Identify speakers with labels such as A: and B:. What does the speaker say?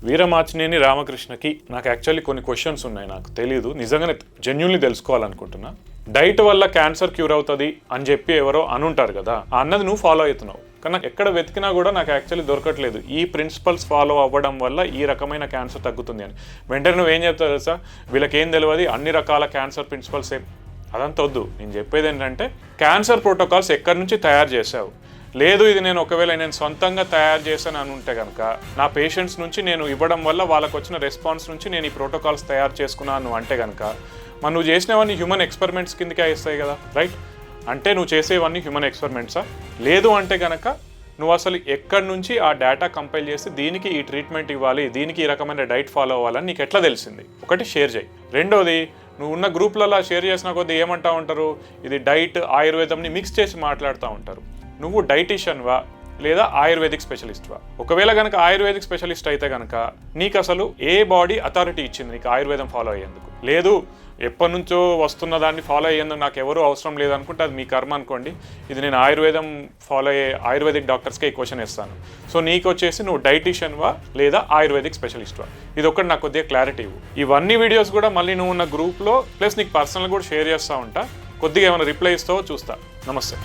A: వీరమాచినేని రామకృష్ణకి నాకు యాక్చువల్లీ కొన్ని క్వశ్చన్స్ ఉన్నాయి, నాకు తెలియదు, నిజంగానే జెన్యున్లీ తెలుసుకోవాలనుకుంటున్నా. డైట్ వల్ల క్యాన్సర్ క్యూర్ అవుతుంది అని చెప్పి ఎవరో అనుంటారు కదా, అన్నది నువ్వు ఫాలో అవుతున్నావు, కానీ నాకు ఎక్కడ వెతికినా కూడా నాకు యాక్చువల్లీ దొరకట్లేదు. ఈ ప్రిన్సిపల్స్ ఫాలో అవ్వడం వల్ల ఈ రకమైన క్యాన్సర్ తగ్గుతుంది అని. వెంటనే నువ్వేం చెప్తావు తెలుసా, వీళ్ళకేం తెలియదు అన్ని రకాల క్యాన్సర్ ప్రిన్సిపల్స్ అదంతా వద్దు. నేను చెప్పేది ఏంటంటే క్యాన్సర్ ప్రోటోకాల్స్ ఎక్కడి నుంచి తయారు చేసావు, లేదు ఇది నేను ఒకవేళ నేను సొంతంగా తయారు చేశాను అని ఉంటే కనుక నా పేషెంట్స్ నుంచి నేను ఇవ్వడం వల్ల వాళ్ళకు వచ్చిన రెస్పాన్స్ నుంచి నేను ఈ ప్రోటోకాల్స్ తయారు చేసుకున్నాను అంటే కనుక మరి నువ్వు చేసినవన్నీ హ్యూమన్ ఎక్స్పెరిమెంట్స్ కిందకే వస్తాయి కదా, రైట్? అంటే నువ్వు చేసేవన్నీ హ్యూమన్ ఎక్స్పెరిమెంట్సా? లేదు అంటే కనుక నువ్వు అసలు ఎక్కడి నుంచి ఆ డేటా కంపైల్ చేసి దీనికి ఈ ట్రీట్మెంట్ ఇవ్వాలి, దీనికి ఈ రకమైన డైట్ ఫాలో అవ్వాలని నీకు ఎట్లా తెలిసింది? ఒకటి షేర్ చేయి. రెండోది, నువ్వు ఉన్న గ్రూప్లలో షేర్ చేసిన కొద్దీ ఏమంటా ఉంటారు, ఇది డైట్ ఆయుర్వేదంని మిక్స్ చేసి మాట్లాడుతూ ఉంటారు. నువ్వు డైటీషియన్వా లేదా ఆయుర్వేదిక్ స్పెషలిస్ట్వా? ఒకవేళ కనుక ఆయుర్వేదిక్ స్పెషలిస్ట్ అయితే కనుక నీకు అసలు ఏ బాడీ అథారిటీ ఇచ్చింది నీకు ఆయుర్వేదం ఫాలో అయ్యేందుకు? లేదు ఎప్పటి నుంచో వస్తున్న దాన్ని ఫాలో అయ్యేందుకు నాకు ఎవరు అవసరం లేదనుకుంటే అది మీ కర్మ అనుకోండి. ఇది నేను ఆయుర్వేదం ఫాలో అయ్యే ఆయుర్వేదిక్ డాక్టర్స్కే ఈ క్వశ్చన్ ఇస్తాను. సో నీకు వచ్చేసి నువ్వు డైటీషియన్వా లేదా ఆయుర్వేదిక్ స్పెషలిస్ట్వా? ఇది ఒకటి నాకు కొద్దిగా క్లారిటీ ఇవ్వు. ఇవన్నీ వీడియోస్ కూడా మళ్ళీ నువ్వు ఉన్న గ్రూప్లో ప్లస్ నీకు పర్సనల్ కూడా షేర్ చేస్తూ ఉంటా. కొద్దిగా ఏమైనా రిప్లై ఇస్తావో చూస్తా. నమస్తే.